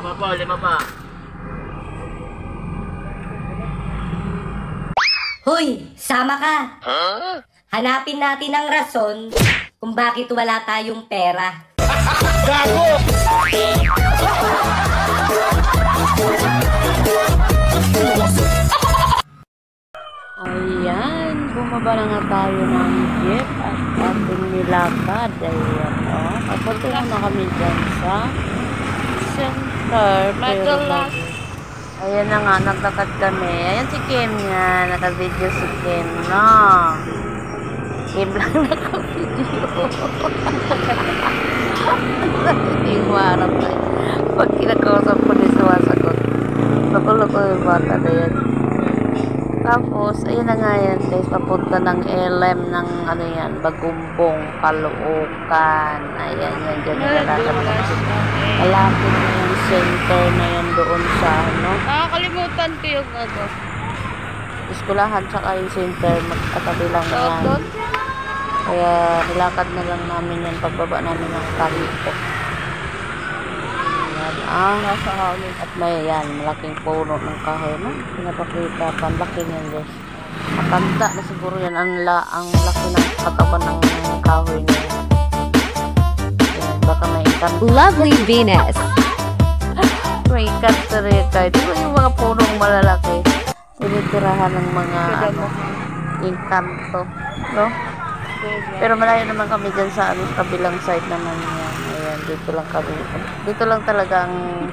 pa po, 5 pa. Hoy, sama ka. Hanapin natin ang rason kung bakit wala tayong pera. Gago! Ayan, bumaba na nga tayo ng jeep at ating nilakad. Ayan, papunta na kami dyan sa center. Ayan na nga, nagtakad kami. Ayan si Kim niya, naka-video si Kim, no? Kim lang naka-video. Hindi ko harap tayo. Pag kinakausap ko, di sumasagot. Nakulo ko yung bata na yan. Tapos, ayan na nga yan guys, papunta ng LM ng ano yan, Bagumbong, Caloocan. Ayan yan, dyan nilalakad na kasi. Malapit na yung center na yan doon sa ano. Nakakalimutan ko yung ano. Iskulahan tsaka yung center, magkatabi lang na yan. Kaya nilakad na lang namin yan, pagbaba namin ng Carito. Nasa hangin. At may yan, malaking puno ng kahoy na pinapakita, panlaki niyan guys. Matanda na siguro yan, ang laki ng katawan ng kahoy niya. Yan, baka may ikan. Lovely Venus. May ikan sa rita. Di ba yung mga punong malalaki? Tinitirahan ng mga ano, inkanto, no? Pero malayo naman kami dyan sa ano, kabilang side naman yan. Ayan, dito lang kami. Dito lang talaga ang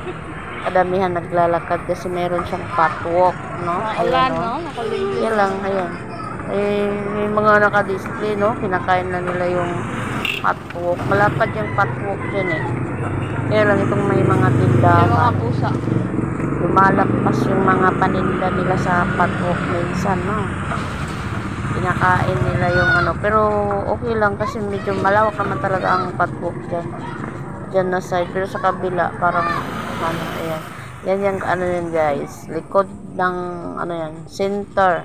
kadamihan naglalakad kasi meron siyang patwalk, no? Ayan, no? Yan lang, ayan. May mga nakadisplay, no? Kinakain na nila yung patwalk. Malapad yung patwalk dyan eh. Kaya lang itong may mga tindahan. Yung mga pusa. Lumalagpas yung mga paninda nila sa patwalk minsan, no? Pinakain nila yung ano, pero okay lang kasi medyo malawak naman talaga ang patwalk dyan na side, pero sa kabila parang ano, ayan, yan yung ano yan guys, likod ng ano yan, center.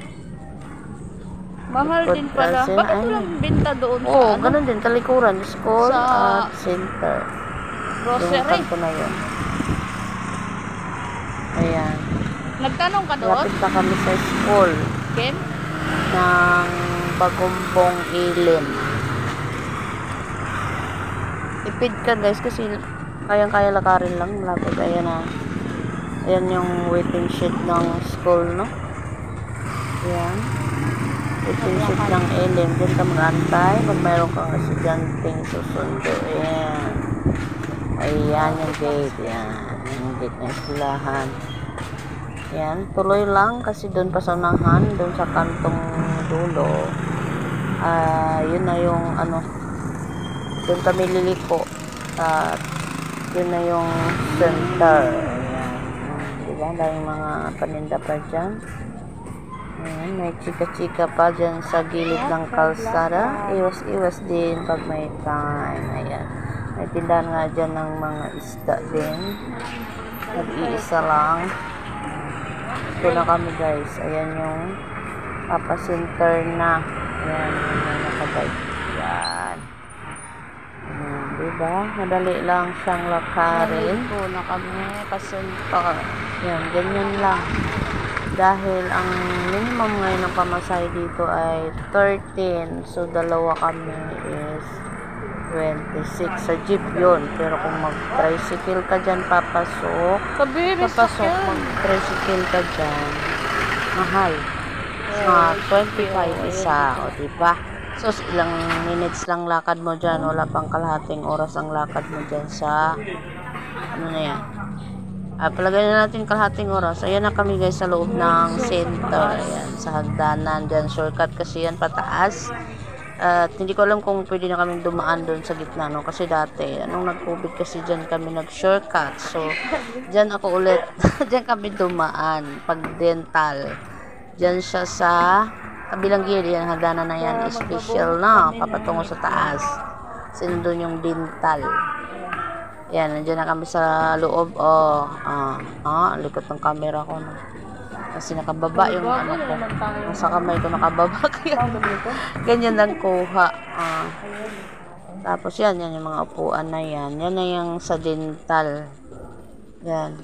Mahal din pala. Bakit walang binta doon sa ano? Ganun din, talikuran, school Sa at center. grocery. Yung kanto na yun. Ayan. Nagtanong ka doon? Lapit na kami sa school Kim? ng Bagumbong Ilim. Ipid ka guys kasi kayang-kaya lakarin lang. Malapit. Ayan na. Ayan yung waiting shed ng school, no? Ayan. Waiting shed ng Ilim. Diyan ka mag-antay pag mayroon kang estudyanteng susundo. Ayan. Ayan yung gate. Ayan. Yung gate ng eskwelahan. Yan, tuloy lang kasi doon pa sa unahan, doon sa kantong dulo. Yun na yung ano, doon kami liliko. At yun na yung center. Ayan. Diba? Daming mga paninda pa dyan. Ayan, may chika-chika pa dyan sa gilid ng kalsada. Iwas-iwas din pag may time. Ayan. May tindahan nga dyan ng mga isda din. Nag-iisa lang. Ito na kami guys. Ayan yung Papa Center na. Ayan yung nakabike. Ayan. Diba? Madali lang siyang lakarin. Ito na kami. Pa-center. Ayan, ganyan lang. Dahil ang minimum ngayon ng pamasahe dito ay 13. So, dalawa kami is 26 sa jeep yun. Pero kung mag-tricycle ka dyan, papasok, mag-tricycle ka dyan, mahal. 25 isa, o diba? So, ilang minutes lang lakad mo dyan, wala pang kalahating oras ang lakad mo dyan sa, ano na yan? Palagay na natin kalahating oras. Ayan na kami guys sa loob ng center. Ayan, sa hagdanan dyan, shortcut kasi yan pataas. At hindi ko alam kung pwede na kami dumaan doon sa gitna, no? Kasi dati, anong nag-COVID kasi dyan kami nag-shortcut. So, dyan ako ulit, dyan kami dumaan, pag dental. Dyan siya sa kabilang gilid, yan, hagdanan na yan, special na, papatungo sa taas. Sinundon yung dental. Yan, nandiyan na kami sa loob. Likot ng camera ko, no? Kasi nakababa yung ano ko. Nasa kamay ko nakababa. Kaya ganyan lang kuha. Tapos yan yung mga upuan na yan. Yan na yung sa dental. Yan.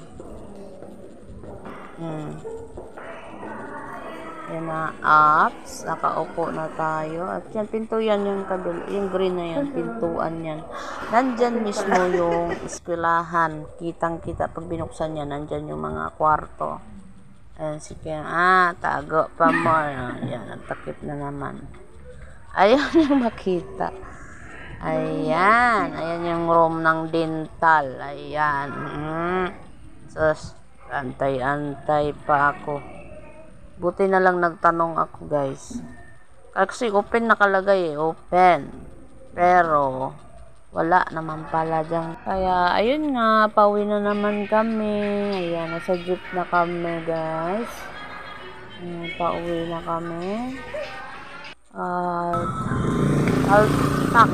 Yan na, apps. Nakaupo na tayo. At yan, pinto yan, yung green na yan, pintuan yan. Nandyan mismo yung eskwelahan. Kitang-kita pag binuksan yan, nandyan yung mga kwarto. Ayan, sige. Tago pa more. Ayan, takip na naman. Ayaw niyo makita. Ayan. Ayan yung room ng dental. Ayan. Sus, antay-antay pa ako. Buti na lang nagtanong ako, guys. Kasi open nakalagay open. Pero, wala naman pala dyan. Kaya, ayun nga, pauwi na naman kami. Ayan, nasa jeep na kami, guys. Pauwi na kami. Altak.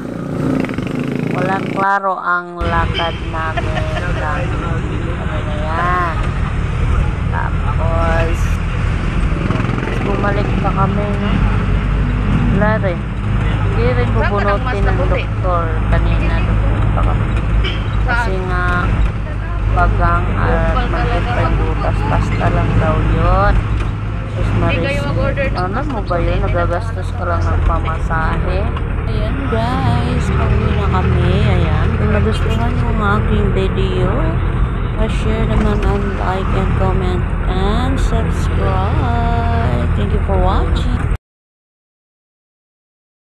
Walang klaro ang lakad namin. Ayan. Tapos, bumalik pa kami, no? Wala rin. Hindi rin bubunutin ng doktor. Kanina doon pa kami. Kasi nga, bagang at magpipay butas. Basta lang daw yun. Sus Maris, ano mo ba yun? Nagagastos ka lang ng pamasahe. Ayan guys, pauwi na kami. Ayan, kung nagustuhan mo ang aking video, share naman and like and comment and subscribe. Thank you for watching.